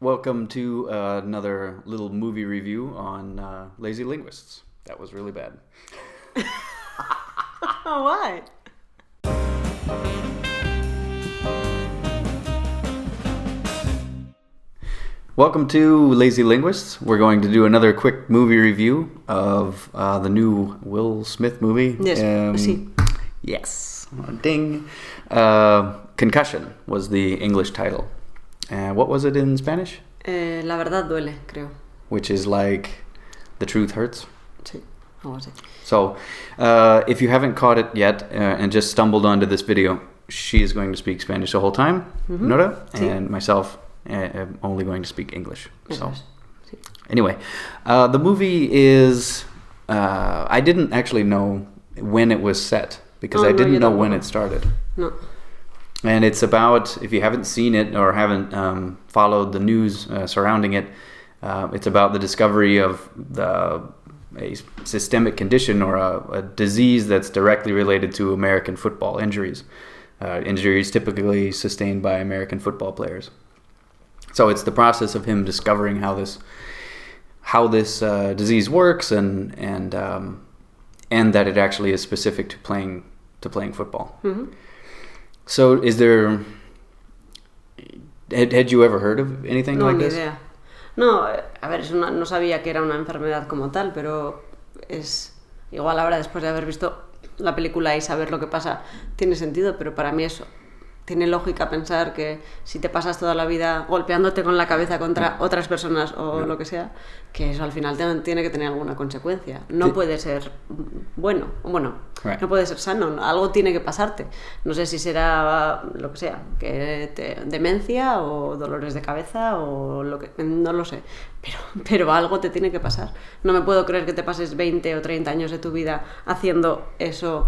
Welcome to another little movie review on Lazy Linguists. That was really bad. Why? Welcome to Lazy Linguists. We're going to do another quick movie review of the new Will Smith movie. Yes, sí. Yes. Ding. Concussion was the English title. What was it in Spanish? La verdad duele, creo. Which is like, the truth hurts. Sí, algo así. So, if you haven't caught it yet and just stumbled onto this video, she is going to speak Spanish the whole time, Nora, Sí. and myself am only going to speak English. So, Sí. anyway, the movie is... I didn't actually know when it was set, because I didn't know when it started. No. And it's about, if you haven't seen it or haven't followed the news surrounding it, it's about the discovery of a systemic condition or a disease that's directly related to American football injuries. Injuries typically sustained by American football players. So it's the process of him discovering how this disease works and that it actually is specific to playing football. Mm-hmm. So, had you ever heard of anything like this? No, ni idea. No, a ver, no sabía que era una enfermedad como tal, pero es igual ahora después de haber visto la película y saber lo que pasa, tiene sentido, pero para mí eso tiene lógica pensar que si te pasas toda la vida golpeándote con la cabeza contra otras personas o lo que sea, que eso al final tiene que tener alguna consecuencia. No puede ser bueno, no puede ser sano, algo tiene que pasarte. No sé si será lo que sea, demencia o dolores de cabeza o lo que, no lo sé, pero algo te tiene que pasar. No me puedo creer que te pases 20 o 30 años de tu vida haciendo eso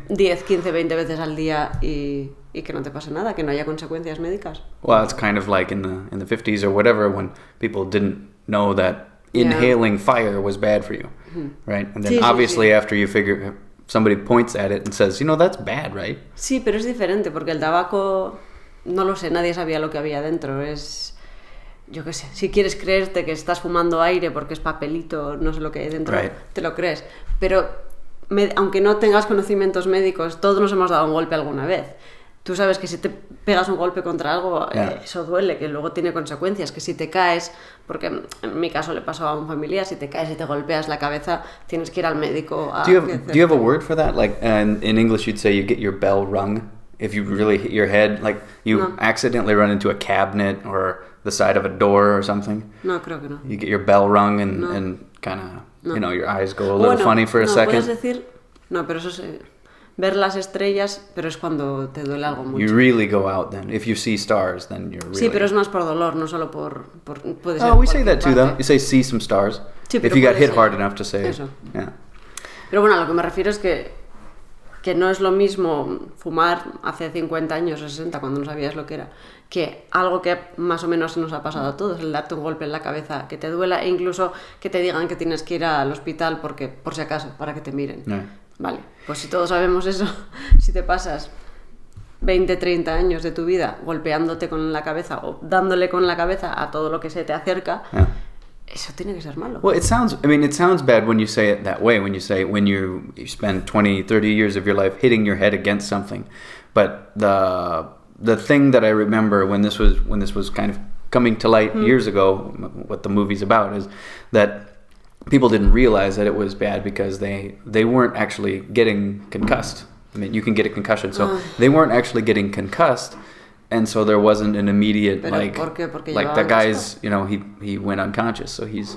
10, 15, 20 veces al día y que no te pase nada, que no haya consecuencias médicas. Well, it's kind of like in the 50s or whatever, when people didn't know that inhaling fire was bad for you, right? And then obviously after you figure, somebody points at it and says, that's bad, right? Sí, pero es diferente, porque el tabaco, no lo sé, nadie sabía lo que había dentro. Es, yo qué sé, si quieres creerte que estás fumando aire porque es papelito, no sé lo que hay dentro, te lo crees. Pero aunque no tengas conocimientos médicos, todos nos hemos dado un golpe alguna vez. Tú sabes que si te pegas un golpe contra algo, eso duele, que luego tiene consecuencias, que si te caes, porque en mi caso le pasó a un familiar, si te caes y te golpeas la cabeza, tienes que ir al médico. Do you have a word for that? Like in English you'd say you get your bell rung if you really hit your head, like you accidentally run into a cabinet or the side of a door or something. No, creo que no. You get your bell rung and kind of, your eyes go a little funny for a second. Puedes decir, no, pero eso es... ver las estrellas, pero es cuando te duele algo mucho. You really go out then. If you see stars, then you're really... Sí, pero es más por dolor, no solo por puede ser. Oh, we say that too, though. You say see some stars. Sí, if you got hit hard enough to say eso. Yeah. Pero bueno, a lo que me refiero es que no es lo mismo fumar hace 50 años o 60, cuando no sabías lo que era, que algo que más o menos nos ha pasado a todos, el darte un golpe en la cabeza, que te duela e incluso que te digan que tienes que ir al hospital porque, por si acaso, para que te miren. Vale, pues si todos sabemos eso, si te pasas 20, 30 años de tu vida golpeándote con la cabeza o dándole con la cabeza a todo lo que se te acerca, eso tiene que ser malo. Well, it sounds bad when you say it that way, when you spend 20, 30 years of your life hitting your head against something. But the thing that I remember when this was kind of coming to light years ago, what the movie's about, is that people didn't realize that it was bad because they weren't actually getting concussed. I mean, you can get a concussion, so they weren't actually getting concussed, and so there wasn't an immediate ¿Por qué? Porque like the guy's, he went unconscious, so he's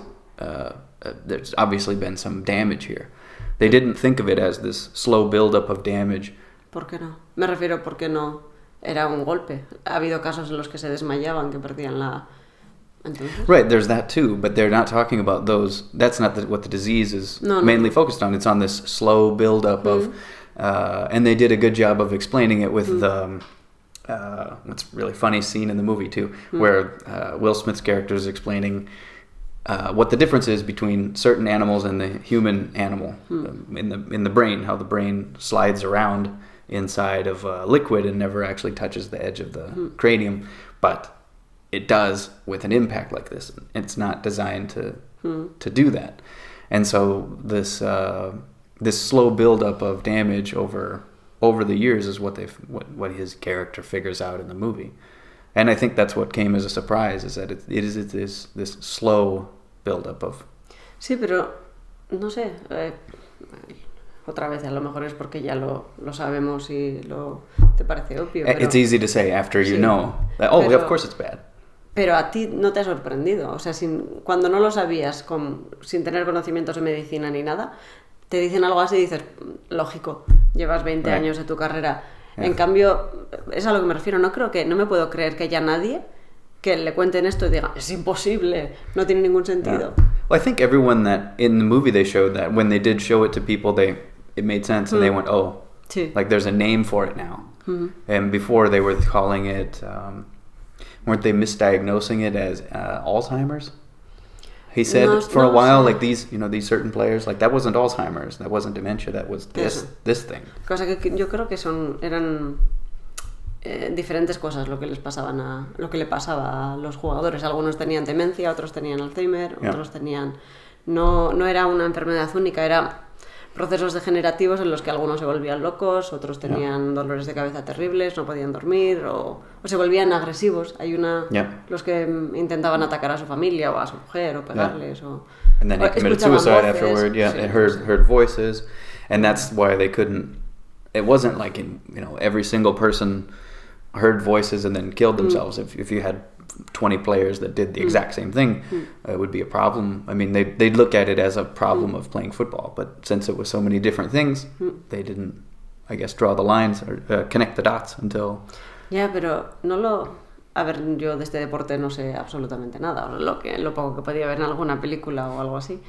there's obviously been some damage here. They didn't think of it as this slow buildup of damage. ¿Por qué no? Me refiero porque no era un golpe. Ha habido casos en los que se desmayaban, que perdían la... Entonces? Right, there's that too, but they're not talking about those. That's not what the disease is mainly focused on. It's on this slow buildup of, and they did a good job of explaining it with what's really funny scene in the movie too, where Will Smith's character is explaining what the difference is between certain animals and the human animal in the brain, how the brain slides around inside of liquid and never actually touches the edge of the cranium, but it does with an impact like this. It's not designed to do that. And so this slow buildup of damage over the years is what his character figures out in the movie. And I think that's what came as a surprise, is that it is this slow buildup of... Sí, pero no sé, otra vez a lo mejor es porque ya lo sabemos y te parece obvio. Pero, it's easy to say after you know that, pero, of course it's bad. Pero a ti no te ha sorprendido, o sea, cuando no lo sabías, sin tener conocimientos de medicina ni nada, te dicen algo así y dices, lógico, llevas 20 años de tu carrera. En cambio, es a lo que me refiero, no me puedo creer que haya nadie que le cuenten esto y diga, es imposible, no tiene ningún sentido. Well, I think everyone that, in the movie they showed that, when they did show it to people, it made sense and they went, oh, sí. Like there's a name for it now. And before they were calling it, weren't they misdiagnosing it as Alzheimer's? He said for a while, like these certain players, like that wasn't Alzheimer's, that wasn't dementia, that was this thing. Cosa que yo creo que eran diferentes cosas lo que le pasaba a los jugadores. Algunos tenían demencia, otros tenían Alzheimer, otros tenían... No era una enfermedad única, era procesos degenerativos en los que algunos se volvían locos, otros tenían dolores de cabeza terribles, no podían dormir o se volvían agresivos. Hay los que intentaban atacar a su familia o a su mujer o pegarles and then he committed suicide afterward. And heard voices, and that's why they couldn't. It wasn't like every single person heard voices and then killed themselves. If you had 20 players that did the exact same thing, it would be a problem. I mean, they'd look at it as a problem of playing football, but since it was so many different things, they didn't, I guess, draw the lines or connect the dots until... pero a ver, yo de este deporte no sé absolutamente nada, lo poco que podía ver en alguna película o algo así,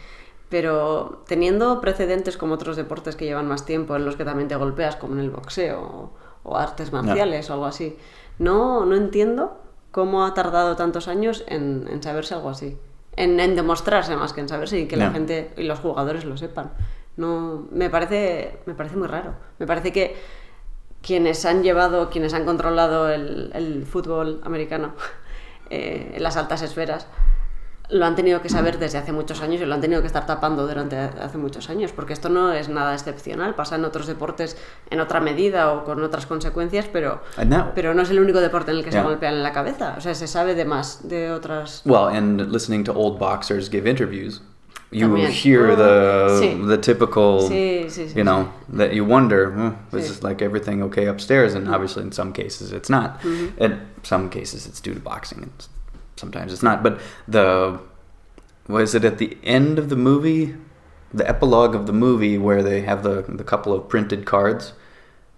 pero teniendo precedentes como otros deportes que llevan más tiempo, en los que también te golpeas, como en el boxeo o artes marciales o algo así, no entiendo cómo ha tardado tantos años en saberse algo así, en demostrarse más que en saberse y que la gente y los jugadores lo sepan. No, me parece muy raro. Me parece que quienes han controlado el fútbol americano en las altas esferas lo han tenido que saber desde hace muchos años y lo han tenido que estar tapando durante hace muchos años, porque esto no es nada excepcional, pasa en otros deportes en otra medida o con otras consecuencias, pero no es el único deporte en el que se golpean en la cabeza, o sea, se sabe de otras... Well, and listening to old boxers give interviews, you hear the typical, that you wonder, is this like everything okay upstairs? And obviously in some cases it's not. In some cases it's due to boxing and sometimes it's not, but was it at the end of the movie, the epilogue of the movie, where they have the couple of printed cards?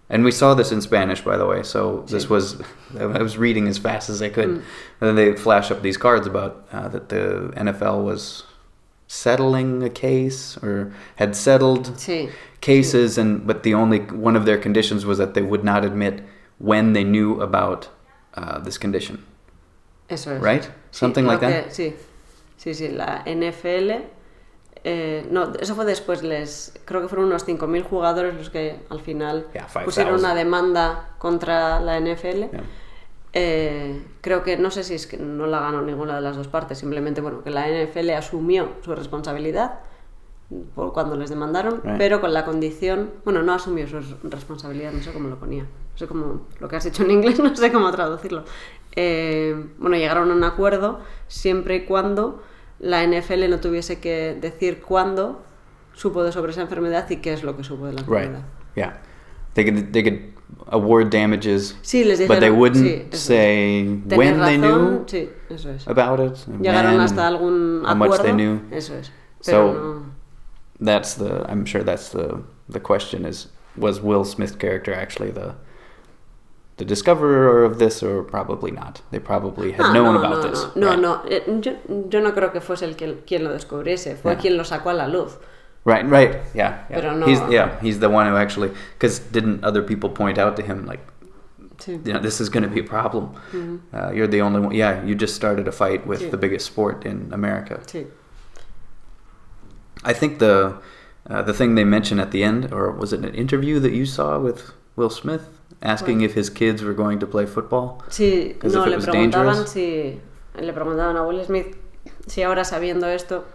And we saw this in Spanish, by the way, so this was, I was reading as fast as I could. And then they flash up these cards about that the NFL was settling a case, or had settled cases, but the only one of their conditions was that they would not admit when they knew about this condition. Eso es. Right? Something like that? Sí, la NFL... no, eso fue después. Creo que fueron unos 5.000 jugadores los que al final pusieron una demanda contra la NFL. Creo que, no sé si es que no la ganó ninguna de las dos partes, simplemente que la NFL asumió su responsabilidad por cuando les demandaron, pero con la condición... Bueno, no asumió su responsabilidad, no sé cómo lo ponía. No sé cómo... Lo que has hecho en inglés, no sé cómo traducirlo. Llegaron a un acuerdo siempre y cuando la NFL no tuviese que decir cuándo supo sobre esa enfermedad y qué es lo que supo de la enfermedad. Yeah. They could award damages, les dijeron, but they wouldn't say when they knew about it. Llegaron hasta algún acuerdo. How much they knew. Eso es. Pero I'm sure that's the question is, was Will Smith's character actually the discoverer of this, or probably not? They probably had known about this. No. Yo no creo que fuese quien lo descubriese, fue quien lo sacó a la luz. Right, yeah. Pero no. He's the one who actually, because didn't other people point out to him, like, this is going to be a problem. You're the only one. Yeah, you just started a fight with the biggest sport in America. Sí. I think the thing they mentioned at the end, or was it an interview that you saw with Will Smith, asking if his kids were going to play football? Sí, no, le preguntaban si le preguntaban a Will Smith si ahora sabiendo esto...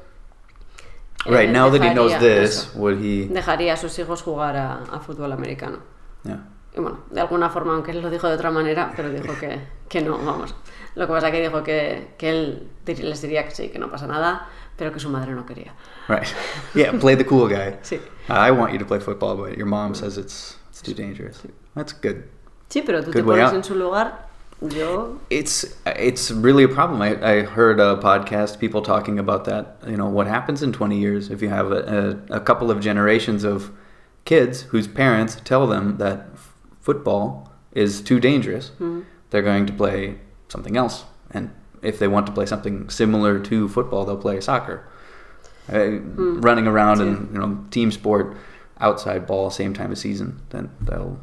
Right, now that he knows this, would he... Dejaría a sus hijos jugar a fútbol americano. Yeah. Y bueno, de alguna forma, aunque él lo dijo de otra manera, pero dijo que no, vamos. Lo que pasa es que dijo que él les diría que sí, que no pasa nada, pero que su madre no quería. Right. Yeah, play the cool guy. Sí. I want you to play football, but your mom says it's too dangerous. That's good. Sí, pero tú Good te way pones out. en su lugar, yo... It's really a problem. I heard a podcast, people talking about that. You know, what happens in 20 years if you have a couple of generations of kids whose parents tell them that football is too dangerous. They're going to play something else. And if they want to play something similar to football, they'll play soccer. Running around in team sport, outside ball, same time of season, then they'll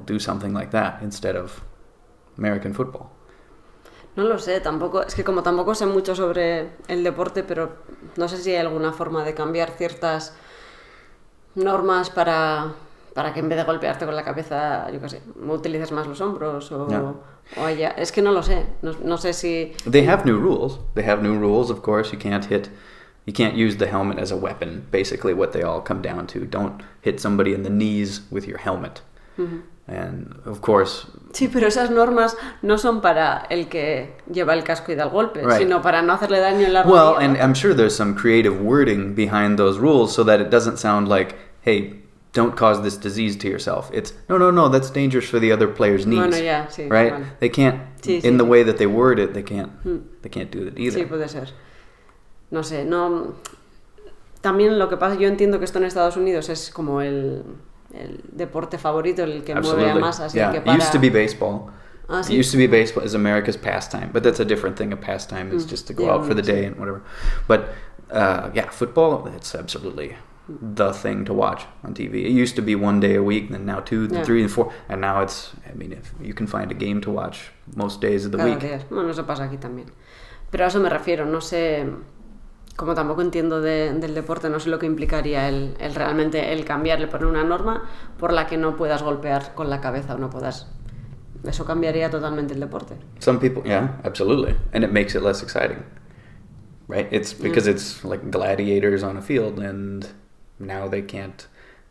do something like that instead of American football. No lo sé, tampoco, es que como tampoco sé mucho sobre el deporte, pero no sé si hay alguna forma de cambiar ciertas normas para que en vez de golpearte con la cabeza, yo qué sé, utilices más los hombros o haya... Es que no lo sé, no sé si... They have new rules. Of course. You can't use the helmet as a weapon. Basically what they all come down to. Don't hit somebody in the knees with your helmet. And of course... Sí, pero esas normas no son para el que lleva el casco y da el golpe, Right. sino para no hacerle daño en la rodilla. Well, and I'm sure there's some creative wording behind those rules so that it doesn't sound like, hey, don't cause this disease to yourself. It's, no, that's dangerous for the other player's knees. Bueno, ya, sí. Right? Vale. They can't, Sí, in sí. the way that they word it, they can't do it either. Sí, puede ser. No sé, no... También lo que pasa, yo entiendo que esto en Estados Unidos es como el deporte favorito, el que mueve a masas y el que It para... used to be baseball. Ah, It sí. used to be baseball is America's pastime, but that's a different thing. A pastime is just to go out for the day and whatever. But football, it's absolutely the thing to watch on TV. It used to be 1 day a week, then now 2, then 3, and 4, and now it's, if you can find a game to watch most days of the Cada week. día. Bueno, eso pasa aquí también. Pero a eso me refiero, no sé... Como tampoco entiendo del deporte, no sé lo que implicaría el realmente el cambiarle, poner una norma por la que no puedas golpear con la cabeza o no puedas... Eso cambiaría totalmente el deporte. Some people, yeah, absolutely. And it makes it less exciting. Right? It's because it's like gladiators on a field, and now they can't,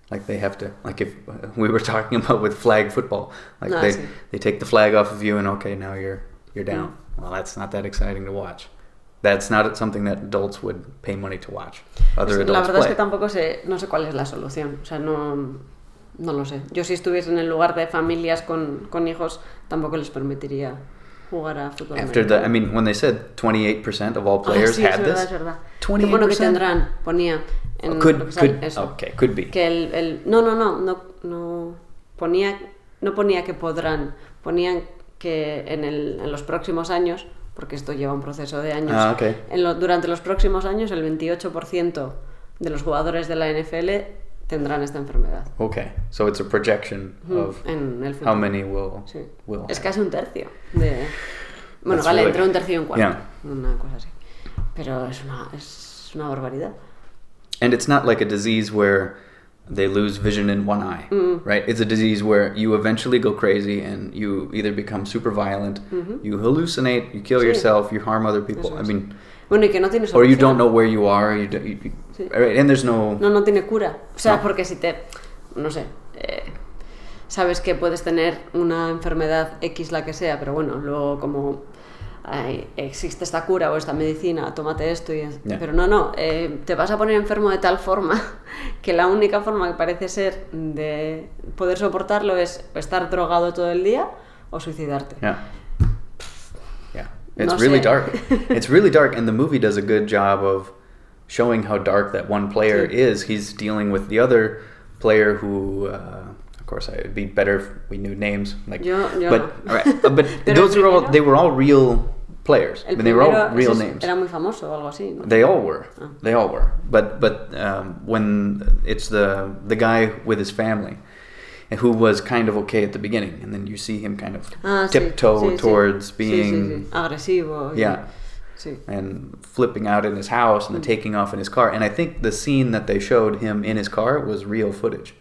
like they have to, like if we were talking about with flag football, like they take the flag off of you and okay, now you're down. Well, that's not that exciting to watch. That's not something that adults would pay money to watch. Other adults La verdad play. es que tampoco sé, no sé cuál es la solución. O sea, no lo sé. Yo si estuviese en el lugar de familias con hijos, tampoco les permitiría jugar a fútbol. After the, I mean, when they said 28% of all players sí, had es this, verdad, es verdad. 28%. Qué bueno que tendrán, ponía en could be. Que no ponía, no ponía que podrán, ponían que en los próximos años, porque esto lleva un proceso de años, durante los próximos años el 28% de los jugadores de la NFL tendrán esta enfermedad. Okay, so it's a projection of en el futuro. how many will Es have. casi un tercio de... Bueno, That's vale, really... entre un tercio y un cuarto. Yeah. Una cosa así. Pero es una barbaridad. And it's not like a disease where they lose vision in one eye, right? It's a disease where you eventually go crazy and you either become super violent, you hallucinate, you kill yourself, you harm other people. I mean, bueno, y que no tiene solución. or you don't know where you are, right? And there's no... No tiene cura. O sea, porque si no sé, sabes que puedes tener una enfermedad X, la que sea, pero bueno, luego como existe esta cura o esta medicina, tómate esto pero te vas a poner enfermo de tal forma que la única forma que parece ser de poder soportarlo es estar drogado todo el día o suicidarte. It's really dark. It's really dark, and the movie does a good job of showing how dark that one player is. He's dealing with the other player who, of course, it'd be better if we knew names. But those were all real players. I mean, they were all real names. Era muy famoso o algo así, ¿no? They all were. They all were. But when it's the guy with his family, who was kind of okay at the beginning, and then you see him kind of tiptoe towards being agresivo. And flipping out in his house and then taking off in his car. And I think the scene that they showed him in his car was real footage.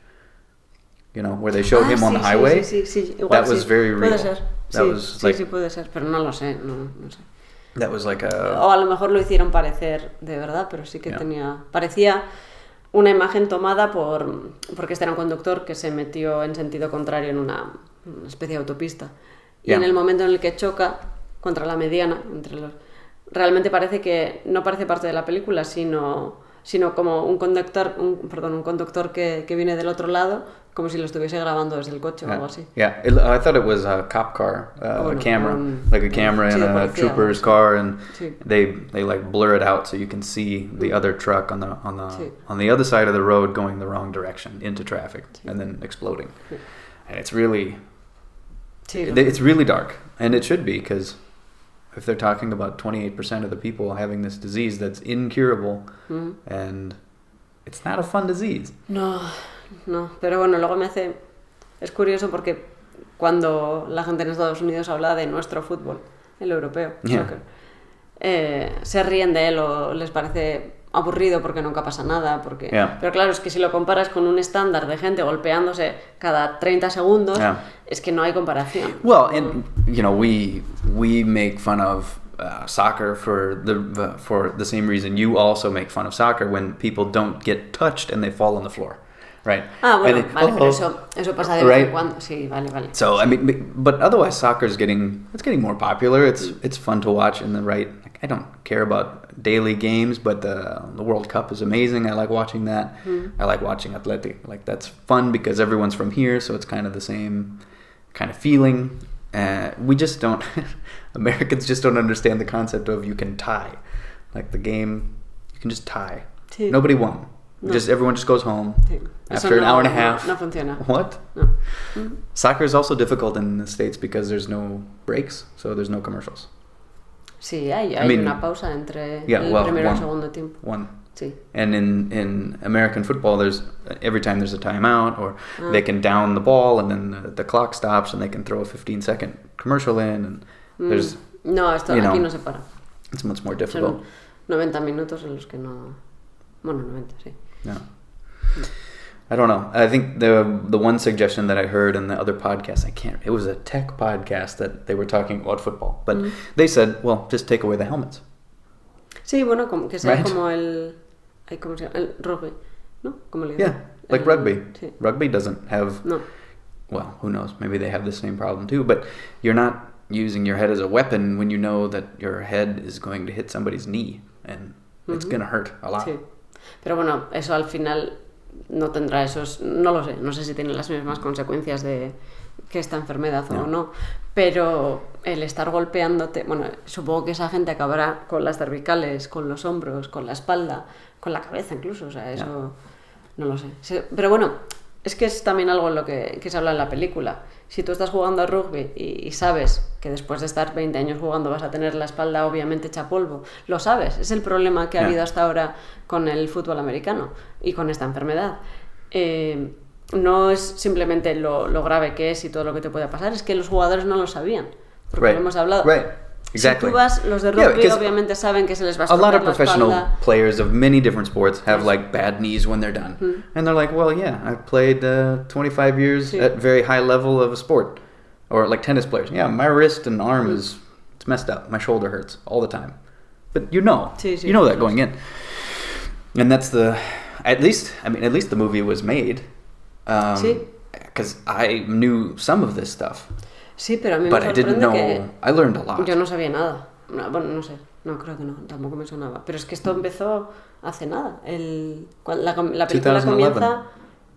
You know, where they showed him on the highway. Igual that was very real. Puede ser. That was like... Sí, puede ser, pero no lo sé, no sé. That was like a... O a lo mejor lo hicieron parecer de verdad, pero sí que parecía una imagen tomada porque este era un conductor que se metió en sentido contrario en una especie de autopista. Y en el momento en el que choca contra la mediana, realmente parece que no parece parte de la película, sino como un conductor que viene del otro lado, como si lo estuviese grabando desde el coche o algo así. Yeah, I thought it was a cop car, a camera, like a camera in a trooper's car, and they like blur it out so you can see the other truck on the other side of the road going the wrong direction into traffic and then exploding. And it's really dark, and it should be, because if they're talking about 28% of the people having this disease that's incurable, and it's not a fun disease. No, pero bueno, luego es curioso porque cuando la gente en Estados Unidos habla de nuestro fútbol, el europeo, soccer, se ríen de él o les parece aburrido porque nunca pasa nada, pero claro, es que si lo comparas con un estándar de gente golpeándose cada 30 segundos, es que no hay comparación. Well, and you know, we make fun of soccer for the same reason you also make fun of soccer, when people don't get touched and they fall on the floor. Right. Vale, pero eso pasa de vez en cuando. Sí, vale. So, I mean, but otherwise soccer's getting more popular. It's fun to watch in the right. Like, I don't care about daily games, but the World Cup is amazing. I like watching that. I like watching Athletic. Like, that's fun because everyone's from here, so it's kind of the same kind of feeling. We just don't Americans just don't understand the concept of you can tie. Like, the game, you can just tie. Sí. Nobody won. No. Everyone just goes home after an hour and a half. No funciona. What? No. Soccer is also difficult in the States because there's no breaks, so there's no commercials. Sí, hay una pausa entre el primero y el segundo tiempo. One. Sí. And in American football, every time there's a timeout, or they can down the ball and then the clock stops and they can throw a 15-second commercial in, and there's... No, aquí no se para. It's much more difficult. Son 90 minutos en los que no... Bueno, 90, sí. No. I don't know. I think the one suggestion that I heard in the other podcast, it was a tech podcast that they were talking about football, but they said, well, just take away the helmets. Sí, bueno, que sea como ¿cómo se llama? El rugby, ¿no? ¿Cómo le dicen? Yeah, like rugby. Sí. Rugby doesn't have... No. Well, who knows? Maybe they have the same problem too, but you're not using your head as a weapon when you know that your head is going to hit somebody's knee, and it's going to hurt a lot. Sí. Pero bueno, eso al final no tendrá esos... No lo sé, no sé si tiene las mismas consecuencias de que esta enfermedad o no, pero el estar golpeándote... Bueno, supongo que esa gente acabará con las cervicales, con los hombros, con la espalda, con la cabeza incluso, o sea, eso... No lo sé. Pero bueno, es que es también algo en lo que se habla en la película. Si tú estás jugando a rugby y sabes que después de estar 20 años jugando vas a tener la espalda obviamente hecha polvo, lo sabes, es el problema que ha habido hasta ahora con el fútbol americano y con esta enfermedad. No es simplemente lo grave que es y todo lo que te puede pasar, es que los jugadores no lo sabían, porque lo hemos hablado. Exactly. Si tú vas, los de rugby obviamente saben que se les va a estropear la espalda. A lot of professional players of many different sports have like bad knees when they're done. And they're like, well, yeah, I've played 25 years at very high level of a sport. Or like tennis players. Yeah, my wrist and arm it's messed up. My shoulder hurts all the time. But you know that going in. And that's at least the movie was made. Because I knew some of this stuff. Sí, pero a mí me sorprende que... I learned a lot. Yo no sabía nada. Bueno, no sé. No, creo que no. Tampoco me sonaba. Pero es que esto empezó hace nada. La película comienza...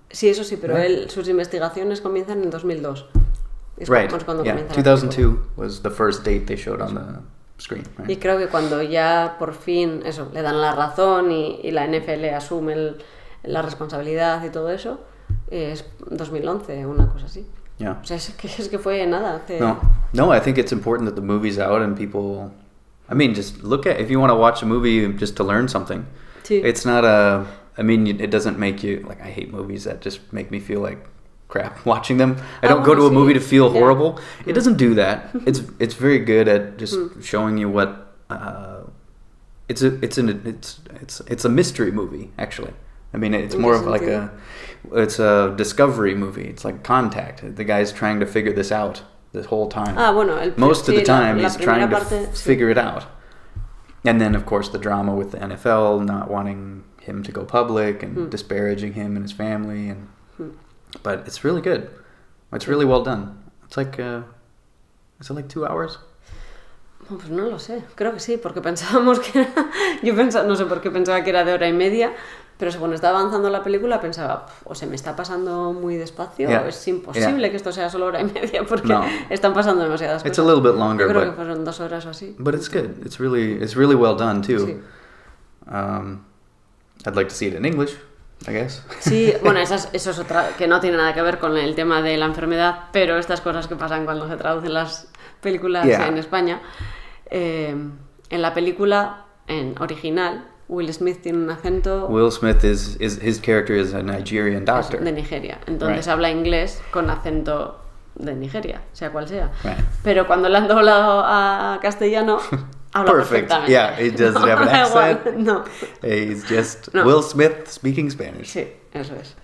Sí, eso sí, pero sus investigaciones comienzan en 2002. Es cuando comienza 2002 was the first date they showed on the screen. Right? Y creo que cuando ya por fin le dan la razón y la NFL asume la responsabilidad y todo eso, es 2011, una cosa así. Yeah. O sea, es que fue nada. Hace... No, I think it's important that the movie's out and people... I mean, just look at... If you want to watch a movie just to learn something, it's not a... I mean, it doesn't make you... Like, I hate movies that just make me feel like crap watching them. I don't go to a movie to feel horrible. It doesn't do that. It's very good at just showing you what... It's a mystery movie, actually. I mean, it's more of like it's a discovery movie. It's like Contact. The guy's trying to figure this out the whole time. Bueno, most of the time he's trying to figure it out. And then, of course, the drama with the NFL not wanting him to go public and disparaging him and his family. But it's really good. It's really well done. It's like, is it like 2 hours? Pues no lo sé, creo que sí, porque pensábamos que era... Yo pensaba, no sé por qué pensaba que era de 1:30, pero según estaba avanzando la película pensaba, o se me está pasando muy despacio, o es imposible que esto sea solo 1:30 porque están pasando demasiadas cosas. It's a little bit longer, yo creo que fueron 2 horas o así. But it's good. It's really well done too. Sí. I'd like to see it in English, I guess. Sí, bueno, eso es otra, que no tiene nada que ver con el tema de la enfermedad, pero estas cosas que pasan cuando se traducen las películas en España. En la película, en original, Will Smith tiene un acento... Will Smith his character is a Nigerian doctor. De Nigeria. Entonces habla inglés con acento de Nigeria, sea cual sea. Right. Pero cuando le han doblado a castellano, habla perfectamente. Yeah, he doesn't have an accent. No. He's just Will Smith speaking Spanish. Sí, eso es.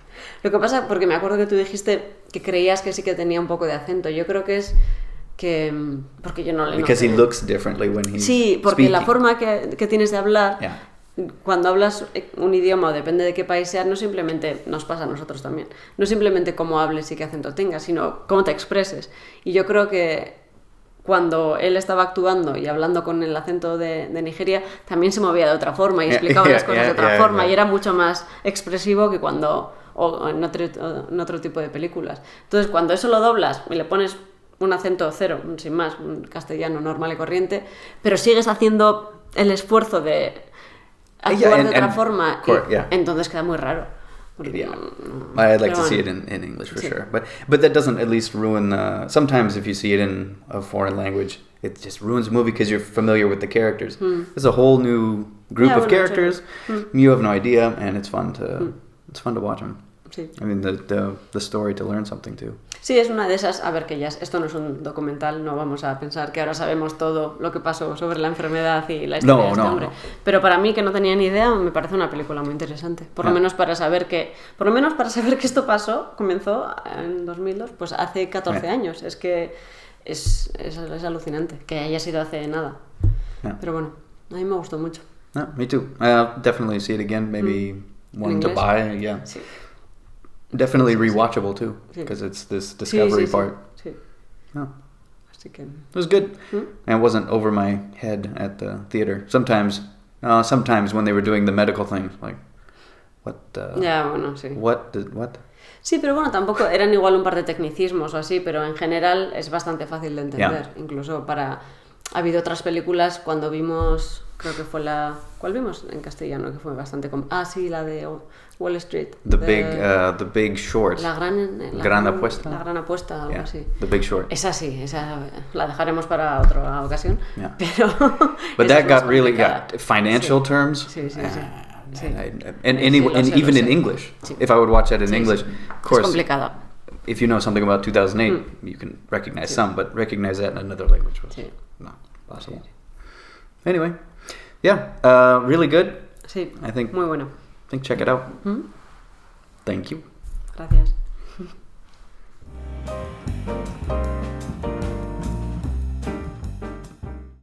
Lo que pasa, porque me acuerdo que tú dijiste que creías que sí que tenía un poco de acento. Yo creo que es... porque yo no le noté. Because he looks differently when he's Sí, porque speaking. la forma que tienes de hablar, cuando hablas un idioma o depende de qué país sea, no simplemente, nos pasa a nosotros también, no simplemente cómo hables y qué acento tengas, sino cómo te expreses. Y yo creo que cuando él estaba actuando y hablando con el acento de Nigeria, también se movía de otra forma y explicaba las cosas de otra forma y era mucho más expresivo que cuando, o en otro tipo de películas. Entonces, cuando eso lo doblas y le pones un acento cero, sin más, un castellano normal y corriente, pero sigues haciendo el esfuerzo de actuar de otra forma, entonces queda muy raro. I'd like to see it in English for sure, but that doesn't at least ruin. Sometimes if you see it in a foreign language, it just ruins the movie because you're familiar with the characters. There's a whole new group of characters. You have no idea, and it's fun to watch them. Sí. I mean, the story to learn something too. Sí, es una de esas, a ver, que ya esto no es un documental, no vamos a pensar que ahora sabemos todo lo que pasó sobre la enfermedad y la historia de este hombre. Pero para mí, que no tenía ni idea, me parece una película muy interesante. Por lo menos para saber que esto pasó, comenzó en 2002, pues hace 14 años. Es que es alucinante que haya sido hace nada. Pero bueno, a mí me gustó mucho. Me too. I'll definitely see it again, maybe one to buy, Sí. Definitely rewatchable too, because it's this discovery part. Sí. Así que... It was good. And it wasn't over my head at the theater. Sometimes when they were doing the medical things, like, what? Bueno, sí. What? Sí, pero bueno, tampoco eran igual un par de tecnicismos o así, pero en general es bastante fácil de entender. Incluso ha habido otras películas cuando vimos, creo que fue ¿cuál vimos en castellano? Que fue bastante... sí, la de Wall Street. The Big Short. La gran apuesta. La gran apuesta, algo así. The Big Short. Esa la dejaremos para otra ocasión. Pero... But that got really, financial terms. Sí. And even in English. If I would watch that in English, of course. Es complicado. If you know something about 2008, you can recognize some, but recognize that in another language was not possible. Anyway, really good. Sí, I think, muy bueno. check it out. Thank you. Gracias.